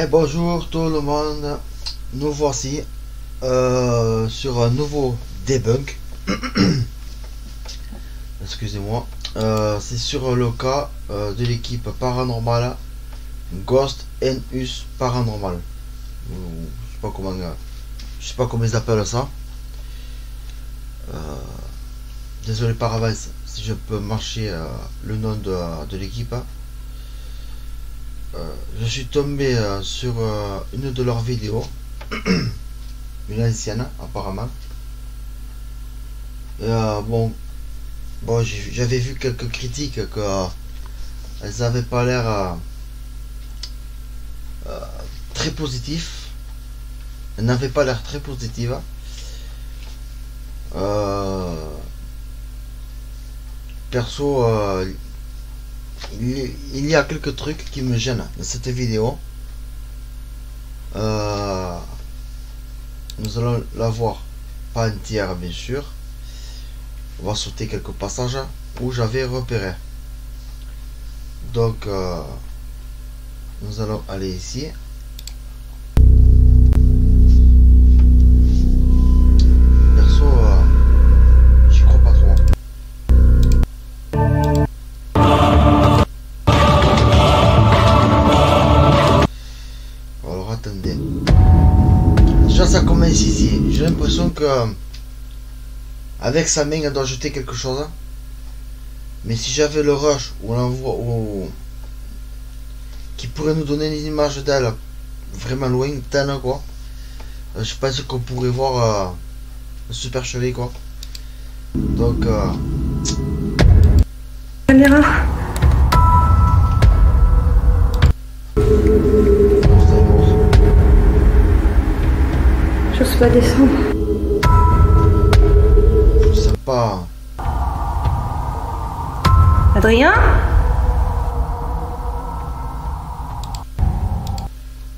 Bonjour tout le monde, nous voici sur un nouveau debunk. Excusez-moi, c'est sur le cas de l'équipe paranormale Ghost and Us Paranormal. Je sais pas comment ils appellent ça. Désolé par avance si je peux marcher le nom de l'équipe. Je suis tombé sur une de leurs vidéos, une ancienne apparemment. Bon, j'avais vu quelques critiques que elles avaient pas l'air très positif. Elles n'avaient pas l'air très positives. Perso, il y a quelques trucs qui me gênent dans cette vidéo. Nous allons la voir pas entière bien sûr. On va sauter quelques passages où j'avais repéré. Donc nous allons aller ici. Perso, j'y crois pas trop. Alors attendez. Déjà ça commence ici. J'ai l'impression que avec sa main elle doit jeter quelque chose. Mais si j'avais le rush ou l'envoi qui pourrait nous donner une image d'elle vraiment lointaine quoi, je pense qu'on pourrait voir un super chevet quoi. Donc caméra. J'ose pas descendre. je sais pas. Adrien?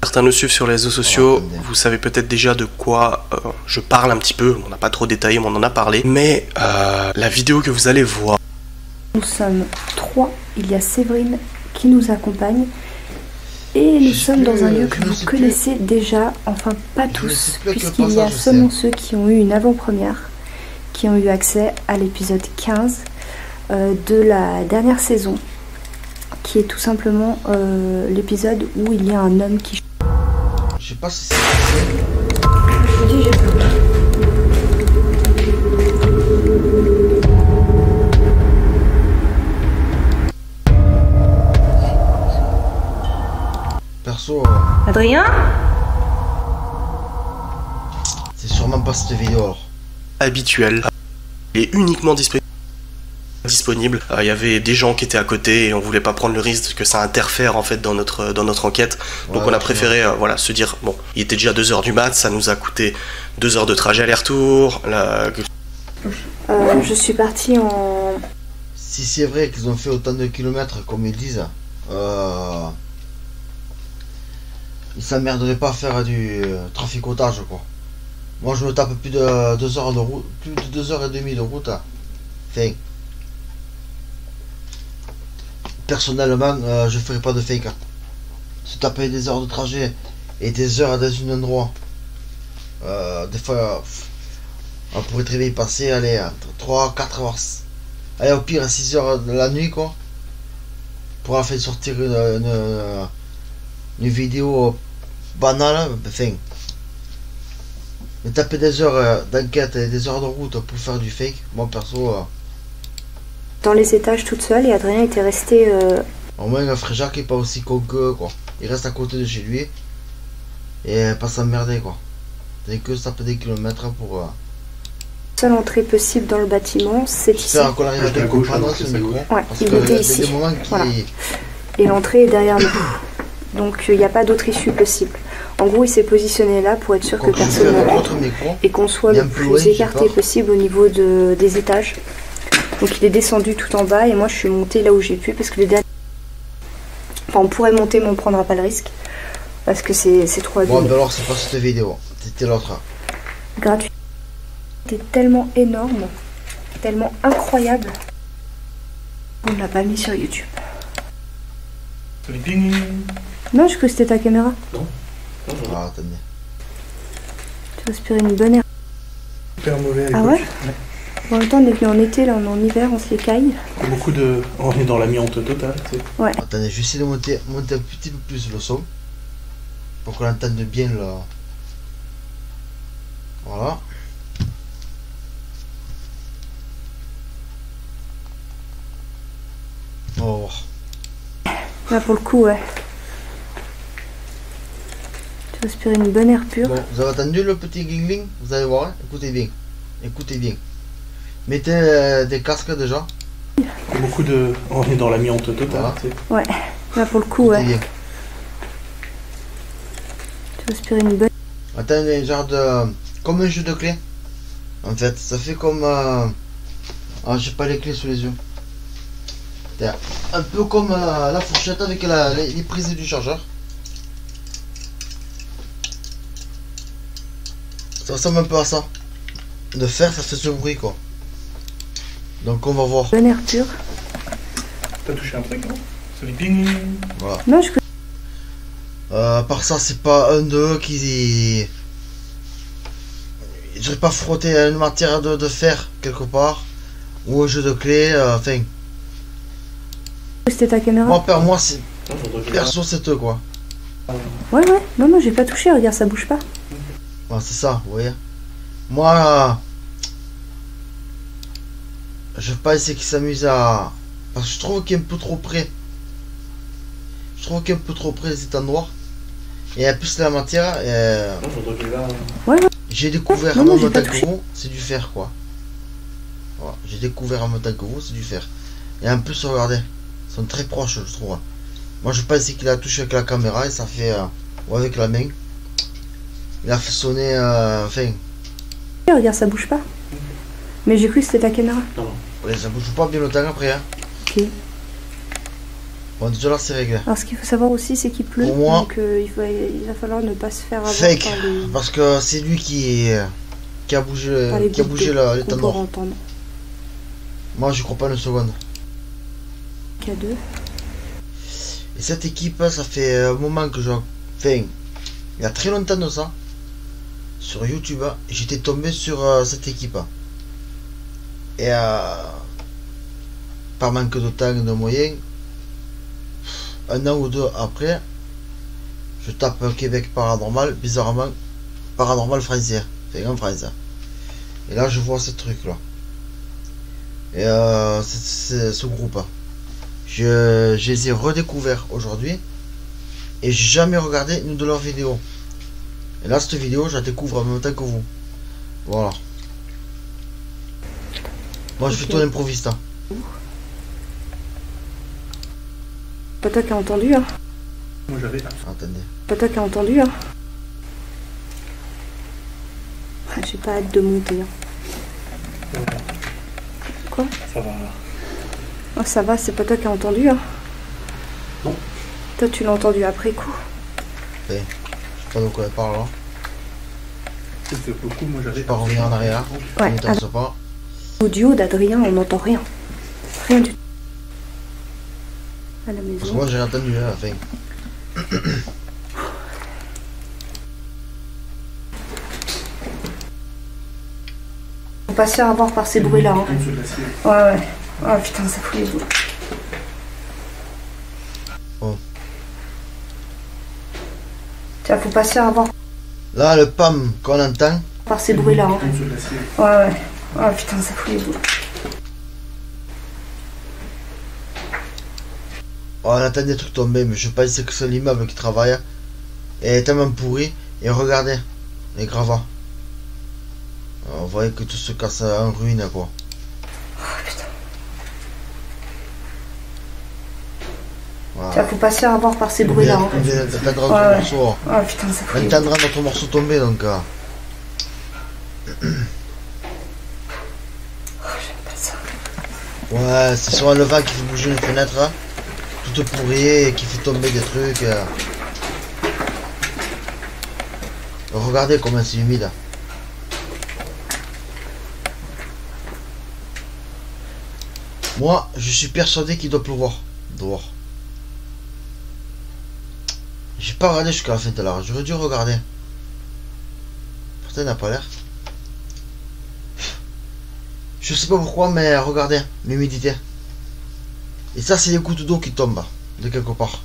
Certains nous suivent sur les réseaux sociaux, vous savez peut-être déjà de quoi je parle un petit peu, on n'a pas trop détaillé mais on en a parlé, mais la vidéo que vous allez voir... Nous sommes 3, il y a Séverine qui nous accompagne et nous sommes dans un lieu que vous connaissez déjà, enfin pas tous, puisqu'il y a seulement ceux qui ont eu une avant-première, qui ont eu accès à l'épisode 15 de la dernière saison, qui est tout simplement l'épisode où il y a un homme qui... Je sais pas si c'est... Je vous dis, j'ai peur. Perso, Adrien? c'est sûrement pas cette vidéo alors. Habituel, il est uniquement disponible. Il y avait des gens qui étaient à côté et on voulait pas prendre le risque que ça interfère en fait dans notre enquête. Donc Ouais, on a préféré voilà, se dire, bon, il était déjà 2 h du mat, ça nous a coûté 2 heures de trajet aller-retour. Je suis partie en... Si c'est vrai qu'ils ont fait autant de kilomètres comme ils disent, ils s'emmerderaient pas à faire du traficotage quoi. Moi je me tape plus de 2 heures de route, plus de 2 heures et demie de route. Enfin, personnellement, je ferai pas de fake. Se taper des heures de trajet et des heures dans un endroit, des fois, on pourrait très bien y passer, allez, 3-4 heures. Allez, au pire, 6 heures de la nuit, quoi. Pour la fin sortir une vidéo banale, enfin. Mais taper des heures d'enquête et des heures de route pour faire du fake, moi perso... dans les étages toute seule et Adrien était resté... Au moins, le frère Jacques est pas aussi con que quoi. Il reste à côté de chez lui et pas s'emmerder quoi. C'est que ça peut des kilomètres pour. Seule entrée possible dans le bâtiment, c'est ici. J'espère qu'on arrive à bien comprendre ce micro. Ouais, Parce il que était y a ici. des moments qui... Voilà. Et l'entrée est derrière nous. Donc il n'y a pas d'autre issue possible. En gros, il s'est positionné là pour être sûr que personne ne rentre et qu'on soit le plus écarté possible au niveau des étages. Donc il est descendu tout en bas et moi je suis montée là où j'ai pu parce que les derniers... Enfin on pourrait monter mais on prendra pas le risque parce que c'est trop abîmé. Bon, alors c'est pas cette vidéo, c'était l'autre. Gratuit. C'était tellement énorme, tellement incroyable. On l'a pas mis sur YouTube. Sleeping. Non, je crois que c'était ta caméra. Non. Ah, attendez. Tu respires une bonne air. Super mauvais. Ah ouais? En même temps, on est venu en été, là on est en hiver, on se les caille. Beaucoup de... On est dans l'amiante totale, tu sais. Ouais. Attendez, je vais essayer de monter un petit peu plus le son. Pour qu'on entende bien là. Voilà. On va voir. Là pour le coup, ouais. Tu respires une bonne air pure. Bon, vous avez entendu le petit glingling? Vous allez voir, hein. Écoutez bien. Écoutez bien. Mettez des casques déjà. Beaucoup de... On est dans l'amiante totale, Voilà. tu sais. Ouais. Là pour le coup, Écoutez ouais. bien. Tu respires une bonne. Attendez, genre de... Comme un jeu de clés. En fait, ça fait comme... Ah, j'ai pas les clés sous les yeux. C'est un peu comme la fourchette avec les prises du chargeur. Ça ressemble un peu à ça. De faire, ça fait ce bruit quoi. Donc on va voir. Bonne air pure. T'as touché un truc, non? Sleeping. Voilà. Non, je À part ça, c'est pas un d'eux qui... Je vais pas frotter une matière de fer quelque part. Ou un jeu de clés, enfin... c'était ta caméra. moi c'est... Perso c'est eux quoi. Ouais, ouais. Non, non, j'ai pas touché, regarde, ça bouge pas. Ouais, c'est ça, vous voyez. Moi... Je veux pas essayer qu'ils s'amusent à... Parce que je trouve qu'il est un peu trop près. Je trouve qu'il est un peu trop près cet endroit. Et en plus la matière... Ouais, ouais. J'ai découvert Non, en non, même j'ai pas temps que touché. vous, c'est du fer quoi. Voilà. J'ai découvert en même temps que vous, c'est du fer. Et en plus, regardez, ils sont très proches, je trouve. Moi, je pensais qu'il a touché avec la caméra et ça fait... ou avec la main. Il a fait sonner... enfin... Regarde, ça bouge pas. Mais j'ai cru que c'était ta caméra. Ouais, ça bouge pas bien longtemps après. Hein. Ok. Bon, déjà là, c'est réglé. Alors, ce qu'il faut savoir aussi, c'est qu'il pleut. Pour moi- Donc, il va falloir ne pas se faire avoir Fake. par les... Parce que c'est lui qui a bougé, par les qui a gouttes bougé d'eau qu'on l'étendard. pourra entendre. Moi, je crois pas une seconde. K2. Et cette équipe, ça fait un moment que je... Enfin, il y a très longtemps de ça. Sur YouTube, j'étais tombé sur cette équipe. Et par manque de temps et de moyens, un an ou deux après, je tape Québec paranormal, bizarrement, paranormal français, c'est en France. Et là, je vois ce truc là. Et c'est ce groupe. Je les ai redécouverts aujourd'hui et j'ai jamais regardé une de leurs vidéos. Et là, cette vidéo, je la découvre en même temps que vous. Voilà. Moi, je fais tout l'improviste. Hein. Pas toi qui as entendu, hein. Moi j'avais... Attendez. Pas toi qui as entendu, hein. J'ai pas hâte de monter, hein. Quoi? Ça va. Oh, ça va, c'est pas toi qui as entendu, hein. Non. Toi, tu l'as entendu après coup. Je sais pas de quoi elle parle là. C'était beaucoup, moi Je j'avais... vais pas revenir en arrière. Ça Ouais, m'intéresse pas. Audio d'Adrien, on n'entend rien. Rien du tout. À la Parce que maison. moi, j'ai entendu. Hein, enfin. Faut pas se faire avoir par ces bruits-là, hein. Comme ceux de la cible. Ouais, ouais. Oh putain, ça fout les boules. Oh. Tiens, faut pas se faire avoir Là, le PAM qu'on entend, par ces bruits-là, hein. Comme ceux de la cible. Ouais, ouais. Oh putain, ça fout les boules. oh, on entend des trucs tomber, mais je pense que c'est l'immeuble qui travaille. Et est tellement pourri. Et regardez, les gravats. On voit que tout se casse en ruine, quoi. Oh putain. Voilà. Tiens, faut pas se faire avoir par ces bruits-là, hein. On vient d'entendre notre Ouais, ouais. morceau. Oh putain, ça fout On les boules. entendra notre morceau tomber, donc... Pas ça. Ouais, c'est souvent le vent qui fait bouger une fenêtre, hein, toute pourrie et qui fait tomber des trucs. Regardez comment c'est humide. Moi, je suis persuadé qu'il doit pleuvoir dehors. J'ai pas regardé jusqu'à la fin de l'heure. J'aurais dû regarder. Pourtant, il n'a pas l'air. Je sais pas pourquoi, mais regardez l'humidité. Et ça, c'est les gouttes d'eau qui tombent de quelque part.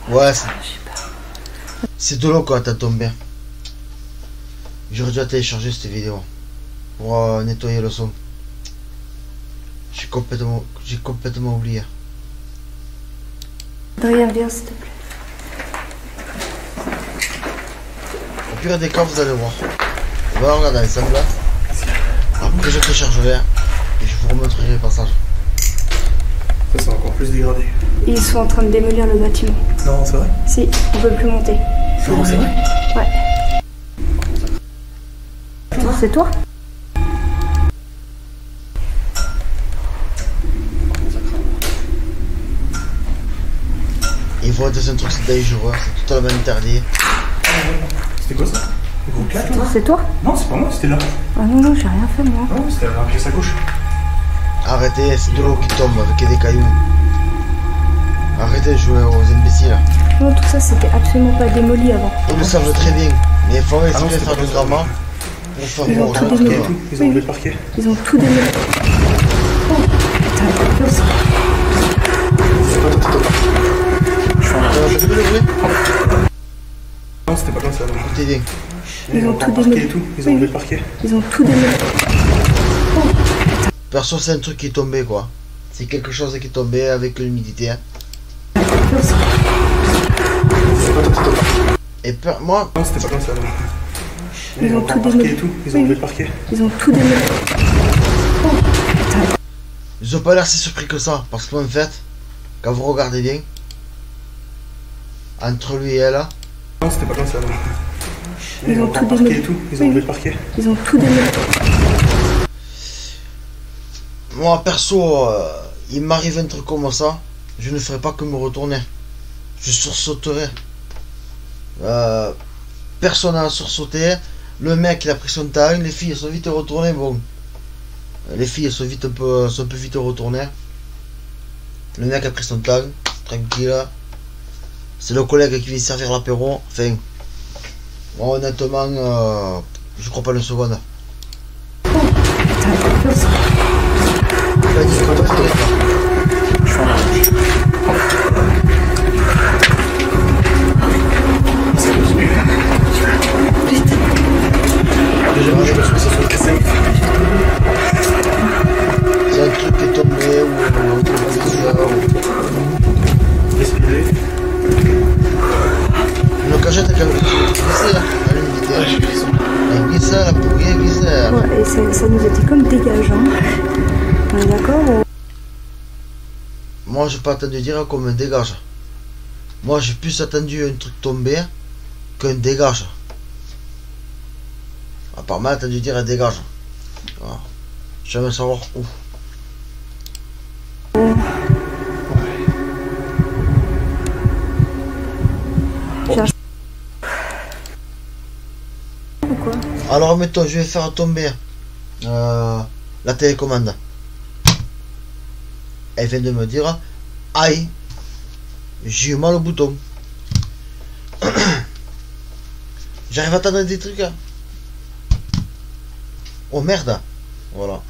Ouais, c'est de l'eau quand t'as tombé. J'aurais dû télécharger cette vidéo pour nettoyer le son. J'ai complètement oublié. Adrien, viens s'il te plaît. Au pire des cas, vous allez voir. On va regarder ensemble. Après, je téléchargerai et je vous remontrerai le passage. Ça, c'est encore plus dégradé. Ils sont en train de démolir le bâtiment. Non, c'est vrai? Si, on peut plus monter. Non, c'est vrai? Ouais. C'est toi? Il faut être un truc dangereux, c'est totalement interdit. C'était quoi ça? C'est toi? Non, c'est pas moi, c'était là. Ah non, j'ai rien fait moi. Non, c'était la pièce à gauche. Arrêtez, c'est de l'eau qui tombe avec des cailloux. Arrêtez de jouer aux imbéciles. Non, tout ça c'était absolument pas démoli avant. Ils le savent très bien, mais il faut essayer de faire du drama pour faire Ils ont voir tout l'autre. démoli. Ils ont enlevé le parquet. Ils ont tout démoli. Oh, putain, ça. J'ai vu le bruit? Non, c'était pas comme ça. Écoutez bien. Ils ont tout démoli. Et tout. Ils ont enlevé le parquet. Ils ont tout démoli. Perso, c'est un truc qui est tombé quoi. C'est quelque chose qui est tombé avec l'humidité. Et moi. Non, c'était pas comme ça. Ils ont tout démoli. Et tout. Ils ont enlevé le parquet. Ils ont tout démoli. Ils ont pas l'air si surpris que ça. Parce qu'en fait, quand vous regardez bien, entre lui et elle. Non, c'était pas comme ça. Ils ont tout démoli. Et tout. Ils ont enlevé le parquet. Ils ont tout démoli. Moi perso, il m'arrive un truc comme ça, je ne ferai pas que me retourner. Je sursauterai. Personne n'a sursauté. Le mec il a pris son temps, les filles sont vite retournées. Bon, les filles sont un peu vite retournées. Le mec a pris son temps, tranquille. C'est le collègue qui vient servir l'apéro. Enfin, moi, honnêtement, je crois pas une seconde. C'est un truc qui est tombé ou le cachette quand même glissé là, elle glisse la pourrie, elle glisse. Ouais, et ça nous était comme dégageant. On est d'accord? Moi j'ai pas attendu dire comme un dégage. Moi j'ai plus attendu un truc tomber qu'un dégage. Apparemment attendu dire un dégage. Voilà. J'aimerais savoir où. Alors mettons, je vais faire tomber la télécommande. Elle vient de me dire aïe, j'ai eu mal au bouton. J'arrive à attendre des trucs. Oh merde. Voilà.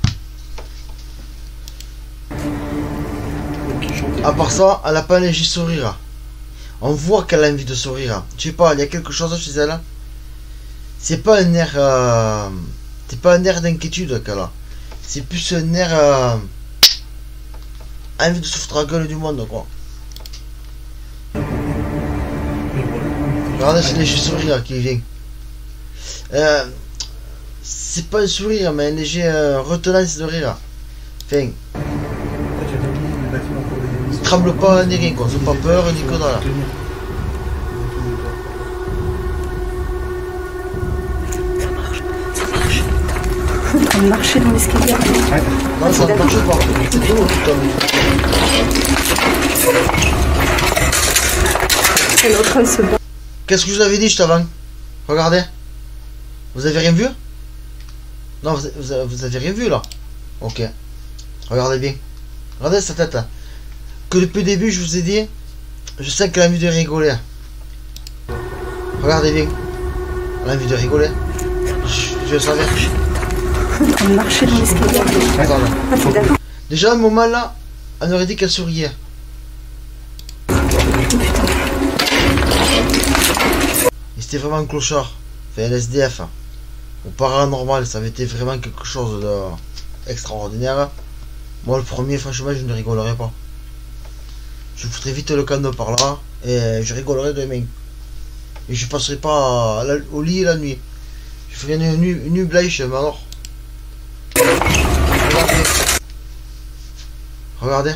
À part ça, elle a pas un léger sourire. On voit qu'elle a envie de sourire. Je sais pas, il y a quelque chose chez elle. C'est pas un air. C'est pas un air d'inquiétude qu'elle a. C'est plus un air. Envie de se foutre la gueule du monde quoi. Regardez, c'est léger sourire qui vient. C'est pas un sourire, mais un léger retenance de rire. Enfin. Ils tremblent pas ni rien quoi, ils ont pas peur ni que dalle. En train de marcher dans l'escalier. Ouais. Non, ça ne marche pas. C'est tout l'eau qui tombe. Elle est en train de se battre. Qu'est-ce que je vous avais dit juste avant? Regardez. Vous avez rien vu? Non, vous avez rien vu là. Ok. Regardez bien. Regardez sa tête là. Que depuis le début, je vous ai dit, je sais qu'elle a envie de rigoler. Regardez bien. Elle a envie de rigoler. Je le savais. En train de marcher dans l'escalier. Regarde. Ah, t'es d'accord? Déjà, à un moment là, elle aurait dit qu'elle souriait. Et c'était vraiment un clochard. Enfin, LSDF. Au paranormal, ça avait été vraiment quelque chose d'extraordinaire. Moi, le premier, franchement, je ne rigolerais pas. Je foutrais vite le canot par là et je rigolerais demain. Et je passerai pas au lit la nuit. Je ferai une nuit blanche, mais alors. Regardez. Regardez.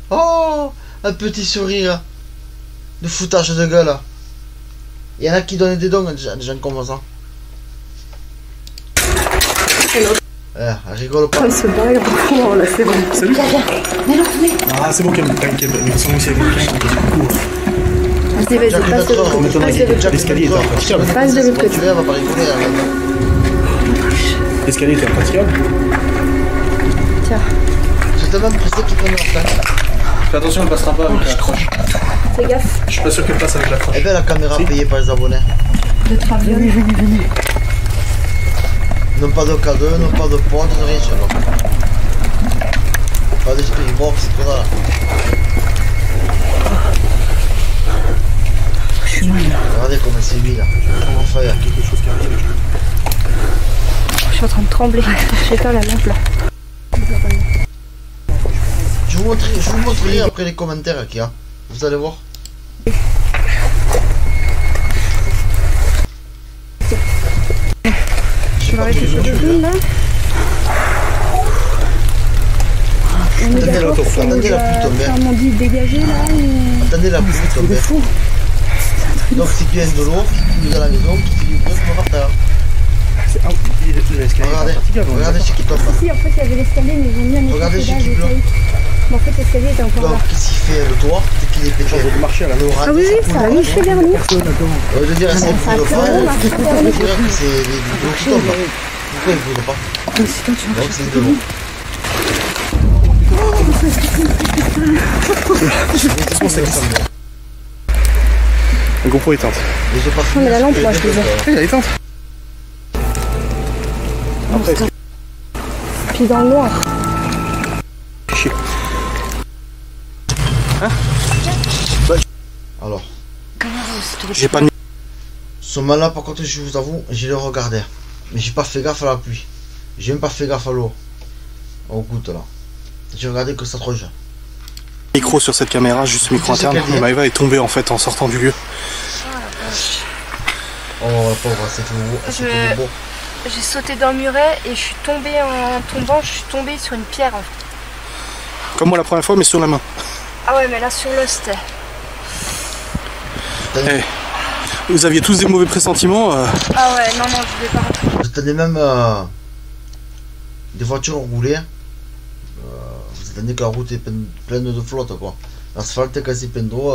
Oh, un petit sourire de foutage de gueule. Il y en a qui donnent des dons à des gens comme ça. Elle rigole pas. Elle se barre là, c'est bon. Salut. Ah, c'est bon, t'inquiète. Mais de toute façon, aussi, il y a quelqu'un qui court. Vas-y, vas-y, passe de l'autre côté. Passe de l'autre côté. L'escalier est impraticable. Passe de l'autre côté. Tu vas pas rigoler. L'escalier est impraticable. Tiens. C'est tellement pressé qu'il prenne leur temps. Fais attention, elle passera pas avec la croche. Fais gaffe. Je suis pas sûr qu'elle passe avec la croche. Eh bien, la caméra payée par les abonnés. De traviole. Venez. Non pas de cadeau, non pas de pointe, rien, Inch'Allah. Pas de spirit box, c'est tout ça. Je suis mal là. Regardez comment c'est lui là. Enfin, il y a quelque chose qui arrive. Je suis en train de trembler. J'éteins la lampe là. Je vous montrerai après les commentaires qu'il y a. Vous allez voir. Je vais arrêter sur le zoom là. On est d'accord, ça nous a clairement dit dégager là ou... Attendez la pluie tomber. Donc si tu viens de l'eau, tu es à la maison, tu fais du bruit, tu vas par terre. Regardez ce qui tombe. Si, en fait il y avait l'escalier mais ils ont mis un Regardez ce étage qui pleut. Mais en fait l'escalier était encore là. Donc qu'est-ce qu'il fait le toit? C'est qu'il est pété. De marcher à la l'orage. Ah oui, ça a niché vers nous. Je dirais c'est le bruit de fond. Je dirais que c'est les l'eau qui tombe. Pourquoi il ne brûle pas? Donc c'est de l'eau. La GoPro éteinte. Non mais la lampe moi je te disais. Elle est éteinte. Après, Puis dans le noir. chier. Hein? Alors, J'ai pas de... ce moment-là, par contre, je vous avoue, j'ai le regardé. Mais j'ai pas fait gaffe à la pluie. J'ai même pas fait gaffe à l'eau. Au goutte là. J'ai regardé que ça tronche. Micro sur cette caméra, juste micro interne. Et Maëva est tombée en fait en sortant du lieu. Oh la pauvre, c'est fait beau. J'ai sauté dans le muret et je suis tombée en tombant, je suis tombée sur une pierre en fait. Comme moi la première fois, mais sur la main. Ah ouais mais là sur l'os c'était... Eh, vous aviez tous des mauvais pressentiments. Ah ouais non je vais pas rentrer. Vous attendez même des voitures roulées. Vous attendez que la route est pleine de flotte quoi. L'asphalte est quasi plein d'eau.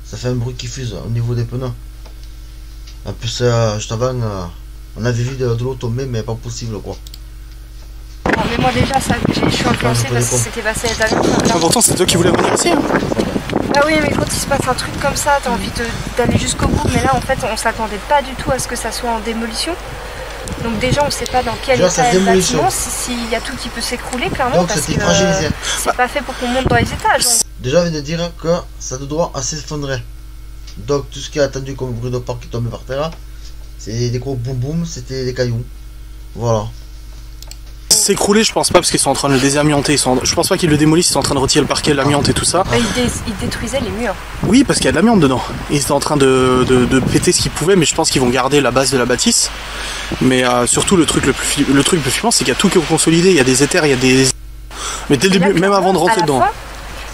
Ça fait un bruit qui fuse au niveau des pneus. En plus juste avant on avait vu de l'eau tomber mais pas possible quoi. Non, mais moi déjà ça, je suis influencée parce que c'était passé à la Pourtant c'est toi qui voulais venir ici. Hein. Ah oui mais quand il se passe un truc comme ça t'as envie d'aller jusqu'au bout mais là en fait on s'attendait pas du tout à ce que ça soit en démolition. Donc déjà on sait pas dans quel état est le bâtiment, s'il y a tout qui peut s'écrouler clairement. Donc parce c'était que fragilisé. c'est pas fait pour qu'on monte dans les étages. Donc. Déjà je viens de dire que ça te doit à s'effondrer. Donc tout ce qui a attendu comme bruit de porte qui tombait par terre, c'est des gros boum boum, c'était des cailloux. Voilà. S'écrouler, je pense pas parce qu'ils sont en train de le désamianter. Je pense pas qu'ils le démolissent, ils sont en train de retirer le parquet, l'amiante et tout ça. Ils détruisaient les murs. Oui, parce qu'il y a de l'amiante dedans. Ils étaient en train de péter ce qu'ils pouvaient, mais je pense qu'ils vont garder la base de la bâtisse. Mais surtout le truc le plus flippant, c'est qu'il y a tout qui est consolidé. Il y a des éthers, il y a des. Mais dès le début, même avant de rentrer dedans. Fin,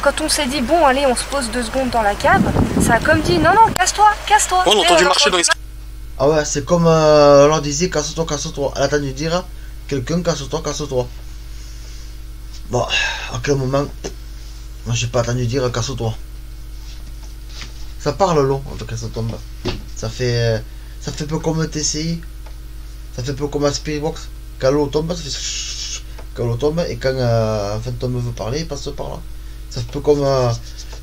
quand on s'est dit bon allez on se pose 2 secondes dans la cave, ça a comme dit non casse-toi. On a entendu marcher dans les. Ah ouais, c'est comme on leur disait casse-toi. Elle a entendu dire quelqu'un casse-toi. Bon, à quel moment moi j'ai pas entendu dire casse-toi. Ça parle long en tout cas ça tombe. Ça fait peu comme le TCI. Ça fait un peu comme un Spirit Box. Quand l'eau tombe, ça fait quand l'eau tombe, et quand un fantôme veut parler, il passe par là. Ça fait un peu comme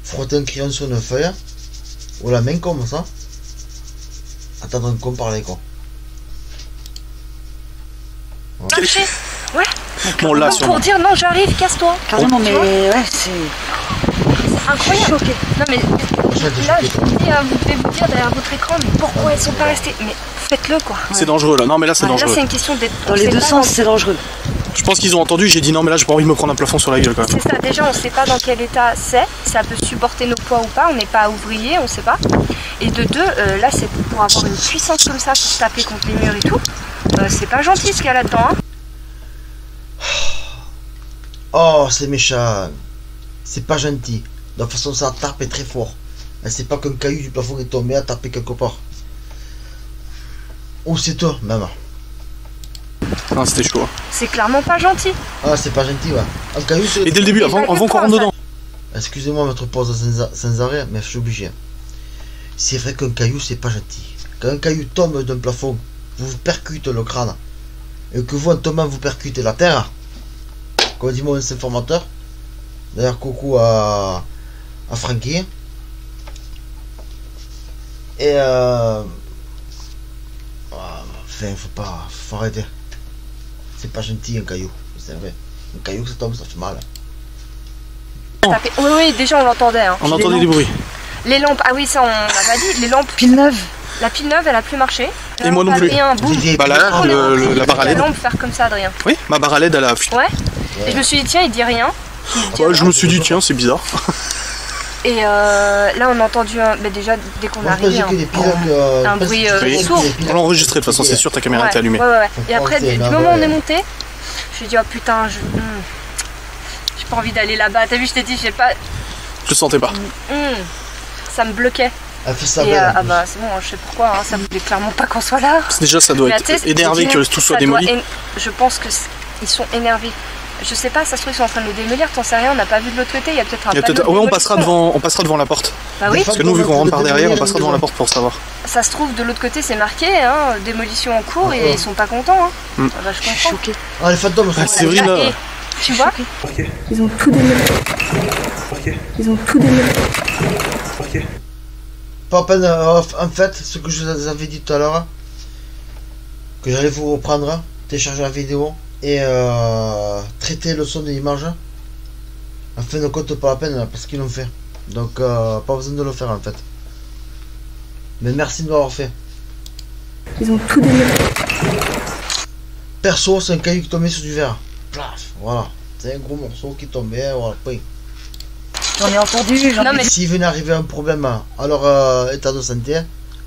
frotter un crayon sur une feuille, ou la main comme ça. Attendre qu'on parle quoi. Marcher. Ouais. Bon là, pour dire non, j'arrive, casse-toi. Carrément, mais ouais, c'est incroyable. Okay. Non mais là, je vous dis, vous devez vous dire derrière votre écran, mais pourquoi elles sont pas restées? Mais faites-le quoi. C'est dangereux là. Non mais là c'est dangereux. Là c'est une question d'être. Dans les deux sens, c'est dangereux. Je pense qu'ils ont entendu. J'ai dit non mais là j'ai pas envie de me prendre un plafond sur la gueule quand même. C'est ça. Déjà on sait pas dans quel état c'est. Ça peut supporter nos poids ou pas. On n'est pas ouvrier, on sait pas. Et de deux, là c'est pour avoir une puissance comme ça pour taper contre les murs et tout. C'est pas gentil ce qu'il y a là-dedans. Hein. Oh, c'est méchant. C'est pas gentil. De toute façon, ça tape très fort. C'est pas qu'un caillou du plafond est tombé à taper quelque part. Ou c'est toi, même. Ah, c'était chaud. C'est clairement pas gentil. Ah, c'est pas gentil, ouais. Un caillou, c'est... Et dès le début, avant qu'on rentre dedans. Excusez-moi, votre pause sans arrêt, mais je suis obligé. C'est vrai qu'un caillou, c'est pas gentil. Quand un caillou tombe d'un plafond, vous percute le crâne, et que vous, en tombant, vous percutez la terre, comme dit mon ancien formateur, d'ailleurs, coucou à Francky. Et enfin, faut arrêter. C'est pas gentil un caillou, c'est vrai. Un caillou, ça tombe, ça fait mal. Oui, oui, déjà on l'entendait. Hein. On entendait des bruits. Les lampes, ah oui, ça on n'a pas dit. Les lampes. Pile neuve. La pile neuve, elle a plus marché. Et moi non plus. Bah là, la barre à LED. La lampe faire comme ça, Adrien. Oui, ma barre à LED, elle a. Ouais. Et je me suis dit, tiens, il dit rien. Ouais, je me suis dit, tiens, c'est bizarre. Et là, on a entendu déjà dès qu'on est arrivé un bruit sourd. On l'a enregistré de toute façon, c'est sûr, ta caméra était allumée. Ouais. Et après, du moment où on est monté, je me suis dit, oh putain, j'ai pas envie d'aller là-bas. T'as vu, je t'ai dit, j'ai pas. Je le sentais pas. Ça me bloquait. Elle fait ça et ah bah c'est bon, je sais pourquoi, hein, ça voulait clairement pas qu'on soit là. Déjà, ça doit être énervé que tout soit démoli. Je pense qu'ils sont énervés. Je sais pas, ça se trouve ils sont en train de le démolir, t'en sais rien, on n'a pas vu de l'autre côté, il y a peut-être un panneau. Ouais, on passera devant la porte. Bah oui. Parce que nous, vu qu'on rentre par derrière, on passera devant la porte pour savoir. Ça se trouve de l'autre côté, c'est marqué, hein, démolition en cours, et ils sont pas contents. Hein. Ah bah je comprends. Ah les fantômes, c'est vrai là. Tu vois? Ils ont tout démoli. Ils ont tout démoli. Pas à peine, en fait, ce que je vous avais dit tout à l'heure, que j'allais vous reprendre, télécharger la vidéo et traiter le son de l'image. En fin de compte, pas la peine parce qu'ils l'ont fait. Donc, pas besoin de le faire en fait. Mais merci de l'avoir fait. Ils ont tout démoli. Perso, c'est un caillou qui tombait sur du verre. Plaf, voilà. C'est un gros morceau qui tombait, voilà, point. J'en ai entendu, j'en ai... mais... S'il venait arriver un problème à leur état de santé,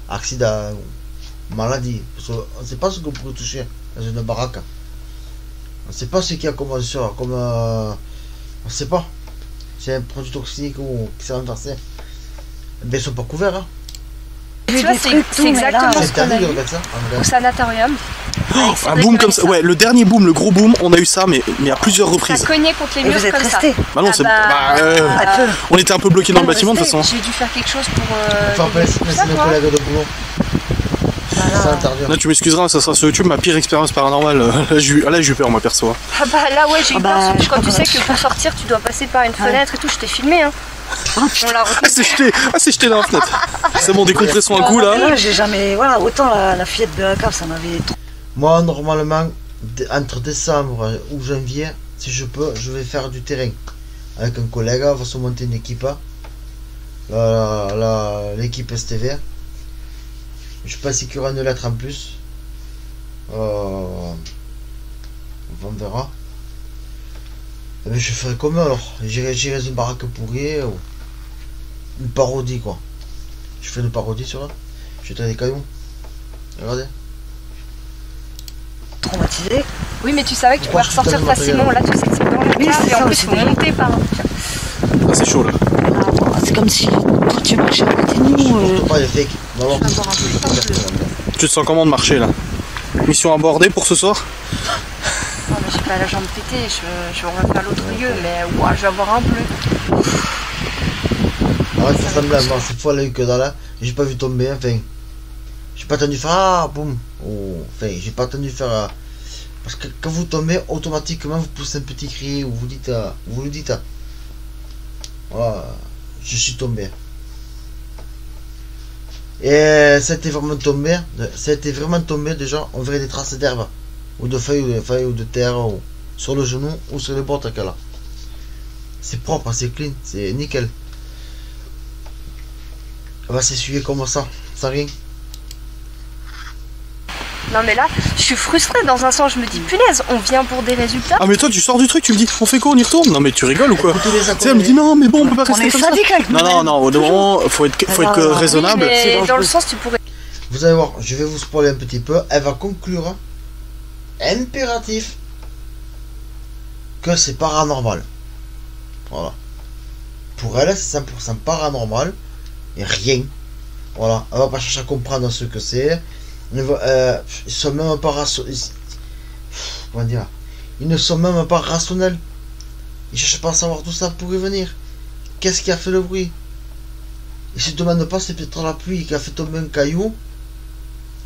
accident, maladie, parce qu'on ne sait pas ce que vous pouvez toucher dans une baraque. On ne sait pas ce qu'il y a comme on ne sait pas. C'est un produit toxique ou qui s'est renversé. Mais ils ne sont pas couverts. Hein. Tu vois, c'est exactement ce qu'on a eu au sanatorium. Un boom comme ça, ouais, le dernier boom, le gros boom, on a eu ça, mais à plusieurs reprises. Ça cognait contre les murs comme ça. Bah non, on était un peu bloqués dans le bâtiment de toute façon. J'ai dû faire quelque chose pour. Enfin, c'est nos collègues de boulot. Là, tu m'excuseras, ça sera sur YouTube ma pire expérience paranormale. Là, j'ai eu peur, moi perso. Ah bah là, ouais, j'ai eu peur, surtout quand tu sais que pour sortir, tu dois passer par une fenêtre et tout. Je t'ai filmé, hein. On l'a retenu. C'est jeté dans la fenêtre. C'est bon, décompressons un coup là. J'ai jamais. Voilà, autant la fillette de la cave, ça m'avait trop. Moi, normalement, entre décembre ou janvier, si je peux, je vais faire du terrain. Avec un collègue, on va se monter une équipe. L'équipe STV. Je pense qu'il y aura une lettre en plus. On verra. Mais je ferai comme eux alors. J'irai une baraque pourrie ou une parodie quoi. Je fais une parodie sur eux. Je vais des cailloux. Regardez. Traumatisé. Oui, mais tu savais que tu pouvais ressortir facilement. Là, tu sais que c'est dans la cave et en plus, il faut monter par. Ah, c'est chaud là. C'est comme si tu marchais à côté de nous. Pas les fakes. Tu te sens comment de marcher là? Mission abordée pour ce soir? Non, mais j'ai pas la jambe pétée. Je vais refaire l'autre lieu, mais ouah, je vais avoir un bleu. Ah ouais, ça semble avoir cette fois là eu que dans là. J'ai pas vu tomber, enfin. J'ai pas attendu faire ah boum. Enfin, j'ai pas attendu faire parce que quand vous tombez, automatiquement vous poussez un petit cri ou vous dites vous le dites voilà, je suis tombé. Et ça a été vraiment tombé déjà, on verrait des traces d'herbe ou de feuilles ou de terre ou sur le genou ou sur les bords là. C'est propre, c'est clean, c'est nickel. On va s'essuyer comme ça, sans rien. Non mais là, je suis frustrée dans un sens, je me dis punaise, on vient pour des résultats. Ah mais toi tu sors du truc, tu me dis on fait quoi, on y retourne? Non mais tu rigoles ou quoi? Tu sais, elle me dit non mais bon on peut pas rester comme ça. Non, au moment faut être raisonnable. Oui, mais dans le sens tu pourrais... Vous allez voir, je vais vous spoiler un petit peu, elle va conclure impératif que c'est paranormal. Voilà. Pour elle, c'est 100% paranormal et rien. Voilà, elle va pas chercher à comprendre ce que c'est. Ils sont même pas rationnels. Comment dire? Ils ne sont même pas rationnels. Ils cherchent pas à savoir tout ça pour y venir. Qu'est-ce qui a fait le bruit? Ils se demandent pas, c'est peut-être la pluie qui a fait tomber un caillou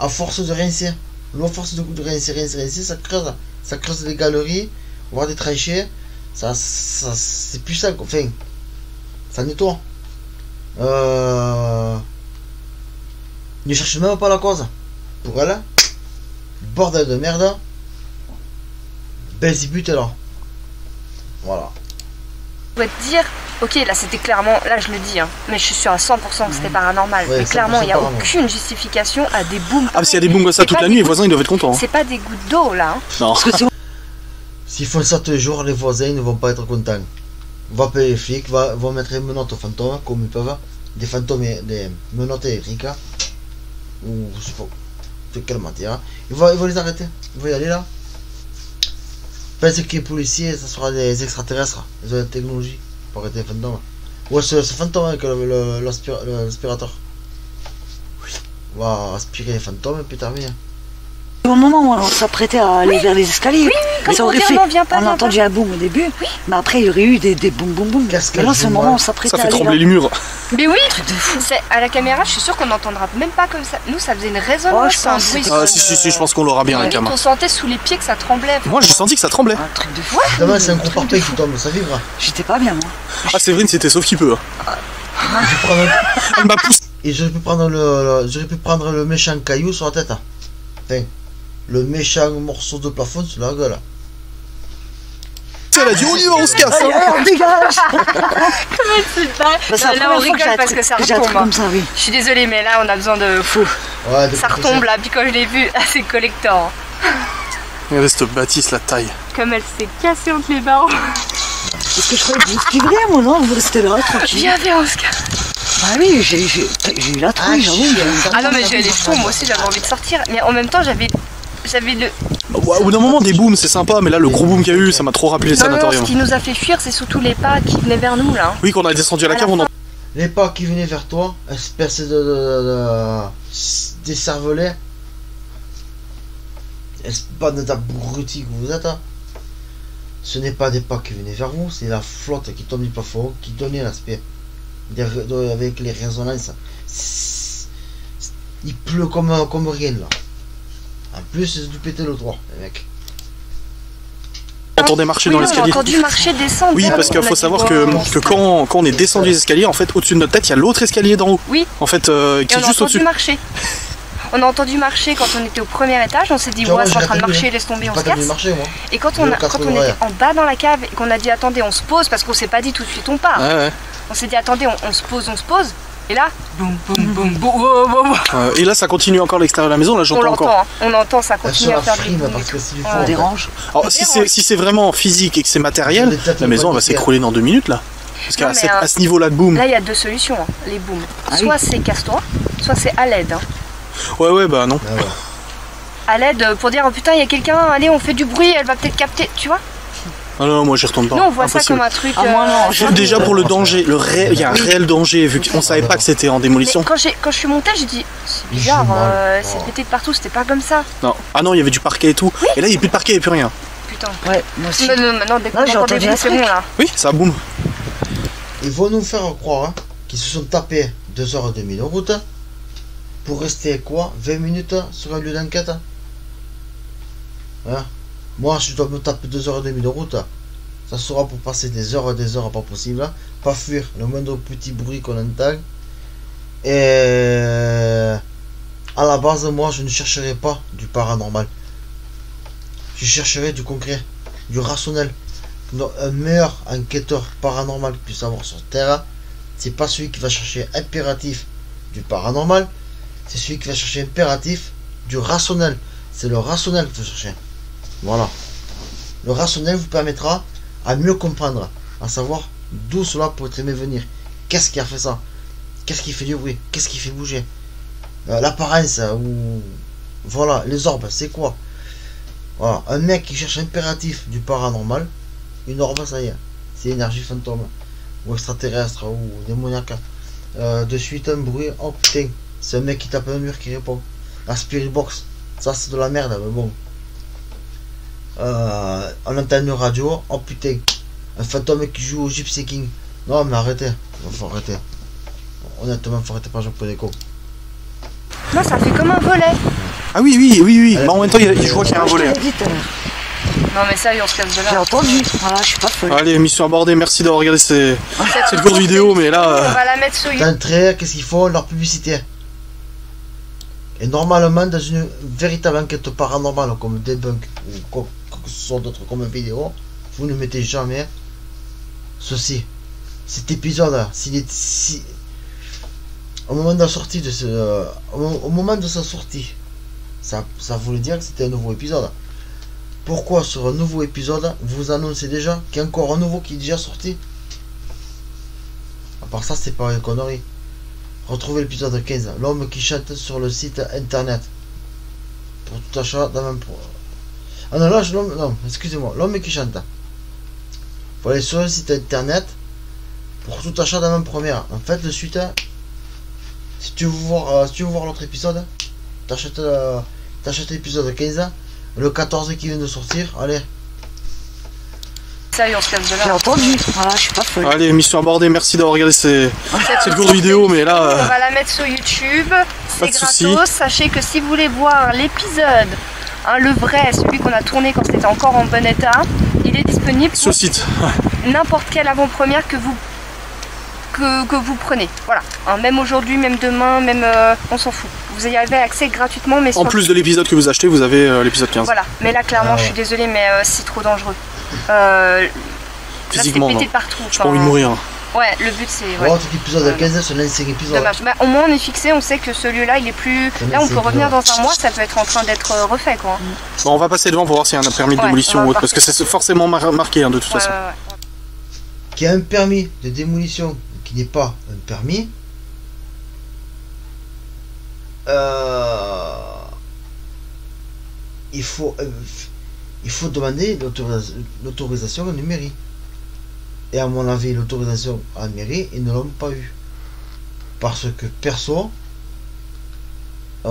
à force de rincer. À force de rincer, ça creuse des galeries, voire des tranchées. Ça c'est plus ça, enfin, ça nettoie. Ils ne cherchent même pas la cause. Pour elle, bordel de merde, Belzébuth est là. Voilà. Je pourrais te dire, ok, là c'était clairement, là je le dis, hein, mais je suis sûre à 100% que c'était paranormal. Ouais, mais clairement, il n'y a aucune justification à des booms. Ah, s'il y a des booms comme ça toute la nuit, les voisins ils doivent être contents. C'est pas des gouttes d'eau là. Hein. Non. S'ils font ça tous les jours, les voisins ne vont pas être contents. On va appeler les flics, vont mettre les menottes aux fantômes, comme ils peuvent. Des fantômes, des menottes électriques. Ou je sais pas. De quelle matière. Ils vont les arrêter. Ils vont y aller là. Pensez que les policiers, ça sera des extraterrestres. Ils ont la technologie pour arrêter les fantômes. Ouais, c'est fantôme avec l'aspirateur. On va aspirer les fantômes et puis terminer. Au moment où on s'apprêtait à aller vers les escaliers, ça aurait fait. On a entendu un boom au début, mais après il y aurait eu des boum boum boum. Mais là, c'est le moment où on s'apprêtait à aller. Ça fait trembler les murs. Mais oui, à la caméra, je suis sûre qu'on n'entendra même pas comme ça. Nous, ça faisait une résonance. Oh, je pense. Ah, si, je pense qu'on l'aura bien, la caméra. On sentait sous les pieds que ça tremblait. Moi, j'ai senti que ça tremblait. Un truc de fou. Demain, c'est un gros parfait qui tombe, ça vibre. J'étais pas bien, moi. Ah, Séverine, c'était sauf qu'il peut. Elle m'a poussé. Et j'aurais pu prendre le méchant caillou sur la tête. Enfin, le méchant morceau de plafond sur la gueule. Elle a dit on y va, on se casse. On dégage. Là, on rigole parce que ça retombe. Je suis désolée, mais là, on a besoin de fou. Ouais, ça retombe là, puis quand je l'ai vu, c'est collector. Regardez cette bâtisse, la taille. Comme elle s'est cassée entre les barreaux. Parce que je croyais que vous suivrez, moi, non? Vous restez là, tranquille. Viens, Oscar. Bah oui, j'ai eu la trouille, j'avoue. Ah non, mais j'ai les chevaux, moi aussi, j'avais envie de sortir. Mais en même temps, j'avais le... Au bout d'un moment, des booms, c'est sympa, mais là, le gros boom qu'il y a eu, ça m'a trop rappelé le sanatorium. Ce qui nous a fait fuir, c'est surtout les pas qui venaient vers nous, là. Oui, qu'on a descendu à la cave, on en... Les pas qui venaient vers toi, espèce des cervelets. Pas de abruti que vous êtes. Hein. Ce n'est pas des pas qui venaient vers vous, c'est la flotte qui tombe du plafond, qui donnait l'aspect. Avec les résonances. Il pleut comme rien, là. En plus, c'est du péter le droit, les mecs. On entendait marcher dans l'escalier. On a entendu marcher, descendre. Oui, parce qu'il faut savoir que quand on est descendu les escaliers, en fait, au-dessus de notre tête, il y a l'autre escalier d'en haut. Oui. En fait, qui est juste au-dessus. On a entendu marcher quand on était au premier étage, on s'est dit ouais, c'est en train de marcher, laisse tomber, on se casse. Et quand on était en bas dans la cave et qu'on a dit attendez, on se pose, parce qu'on s'est pas dit tout de suite on part. Ouais. On s'est dit attendez, on se pose. Et là, boum boum boum boum. Et là, ça continue encore à l'extérieur de la maison, là j'entends encore. On entend, ça continue à faire du bruit. Ça dérange. Alors si c'est vraiment physique et que c'est matériel, la maison elle va s'écrouler dans 2 minutes là. Parce qu'à ce niveau-là de boom. Là, il y a 2 solutions, les booms. Soit c'est casse-toi, soit c'est à l'aide. Ouais, bah non. À l'aide pour dire oh putain, il y a quelqu'un, allez, on fait du bruit, elle va peut-être capter, tu vois. Ah non, moi j'y retourne pas. Nous on voit ça comme un truc. Moi non. Déjà pour le danger, il y a un réel danger vu qu'on savait pas que c'était en démolition. Mais quand je suis montée, j'ai dit c'est bizarre, c'est pété de partout, c'était pas comme ça. Non. Ah non, il y avait du parquet et tout. Oui. Et là il n'y a plus de parquet, il n'y a plus rien. Putain. Ouais, moi aussi. Non, dès qu'on entend des bruits, c'est bon là. Oui, ça boum. Ils vont nous faire croire qu'ils se sont tapés 2h30 de route pour rester quoi 20 minutes sur un lieu d'enquête, hein? Moi je dois me taper 2h30 de route, ça sera pour passer des heures pas possible, hein? Pas fuir le moindre petit bruit qu'on entend. Et à la base, moi je ne chercherai pas du paranormal, je chercherai du concret, du rationnel. Un meilleur enquêteur paranormal que puisse avoir sur Terre, c'est pas celui qui va chercher impératif du paranormal, c'est celui qui va chercher impératif du rationnel. C'est le rationnel qu'il faut chercher. Voilà. Le rationnel vous permettra à mieux comprendre, à savoir d'où cela pourrait venir. Qu'est-ce qui a fait ça? Qu'est-ce qui fait du bruit? Qu'est-ce qui fait bouger? L'apparence, ou voilà, les orbes, c'est quoi? Voilà. Un mec qui cherche impératif du paranormal, une orbe, ça y est, c'est énergie fantôme ou extraterrestre ou démoniaque. De suite un bruit, oh putain, c'est un mec qui tape un mur qui répond. La Spirit Box, ça c'est de la merde, mais bon. On entend une radio, oh putain, un fantôme qui joue au Gypsy King. Non mais arrêtez, faut arrêter. Honnêtement, faut arrêter, pas jouer pour des cons. Non, ça fait comme un volet. Ah oui. Mais en même temps, je vois qu'il y a un volet. Non mais ça, on se casse de là. J'ai entendu, voilà, je suis pas folle. Allez, mission abordée, merci d'avoir regardé cette courte vidéo, mais là... On va la mettre sur YouTube. D'entrée, qu'est-ce qu'il faut? Leur publicité. Et normalement, dans une véritable enquête paranormale, comme Debunk, ou quoi que ce soit d'autre comme une vidéo, vous ne mettez jamais ceci. Cet épisode, au moment de la sortie de au moment de sa sortie, ça voulait dire que c'était un nouveau épisode. Pourquoi sur un nouveau épisode vous annoncez déjà qu'il y a encore un nouveau qui est déjà sorti? À part ça, c'est pas une connerie. Retrouvez l'épisode 15, l'homme qui chante sur le site internet. Pour tout achat dans même Ah non, là, non, excusez-moi, l'homme qui chante. Faut aller sur le site internet pour tout achat dans même première. En fait, de suite, si tu veux voir l'autre épisode, t'achètes l'épisode 15. Le 14 qui vient de sortir, allez. Ça y est, on se casse de là. J'ai entendu, voilà, je suis pas folle. Allez, mission abordée, merci d'avoir regardé cette courte vidéo, mais là... On va la mettre sur YouTube, c'est gratos. Sachez que si vous voulez voir l'épisode, hein, le vrai, celui qu'on a tourné quand c'était encore en bon état, il est disponible sur le site. N'importe quelle avant-première que vous prenez. Voilà, hein, même aujourd'hui, même demain, même on s'en fout. Vous y avez accès gratuitement, mais en plus de l'épisode que vous achetez, vous avez l'épisode 15. Voilà, mais là clairement, je suis désolée, mais c'est trop dangereux. Physiquement, là, c'est pété partout. J'ai pas envie de mourir. Ouais, le but c'est... Ouais. L'épisode 15, c'est l'ancien épisode. Dommage. Bah, au moins on est fixé, on sait que celui-là il est plus... Là on peut revenir dans un mois, ça peut être en train d'être refait quoi. Bon, on va passer devant pour voir s'il y a un permis de démolition ou autre, parce que c'est forcément marqué hein, de toute façon. Qu'il y a un permis de démolition qui n'est pas un permis, il faut demander l'autorisation à la mairie. Et à mon avis, l'autorisation à la mairie, ils ne l'ont pas eu. Parce que perso, ils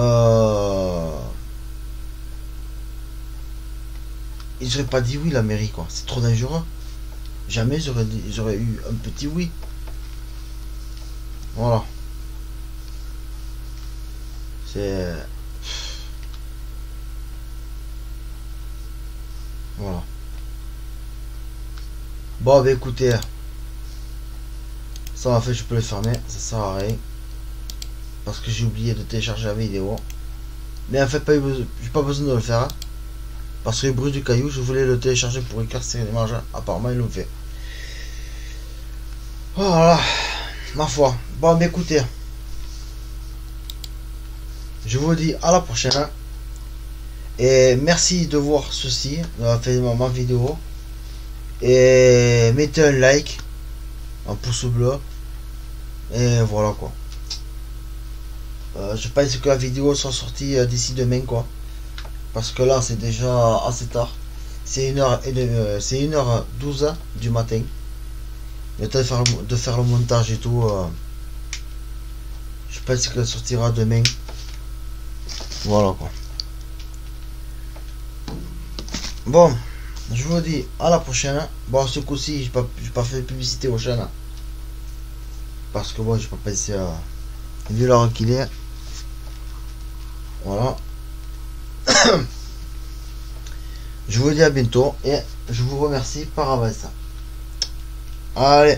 n'auraient pas dit oui la mairie quoi. C'est trop dangereux. Jamais j'aurais eu un petit oui. Voilà. C'est... Voilà. Bon, bah écoutez, ça en fait je peux le fermer, ça sert à rien. Parce que j'ai oublié de télécharger la vidéo. Mais en fait, j'ai pas besoin de le faire. Hein, parce que le bruit du caillou, je voulais le télécharger pour éclaircir l'image. Apparemment, ils l'ont fait. Voilà, ma foi. Bon, bah écoutez, je vous dis à la prochaine. Et merci de voir ceci, d'avoir fait ma vidéo. Et mettez un like, un pouce bleu. Et voilà quoi. Je pense que la vidéo sera sortie d'ici demain quoi. Parce que là c'est déjà assez tard. C'est 1h12 du matin. Le temps de faire le montage et tout. Je pense qu'elle sortira demain. Voilà quoi. Bon, je vous dis à la prochaine. Bon, ce coup-ci, j'ai pas fait de publicité aux chaînes. Parce que bon, j'ai pas pensé à... Vu l'heure qu'il est. Je vous dis à bientôt et je vous remercie par avance. Allez,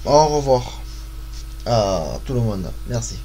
au revoir à tout le monde. Merci.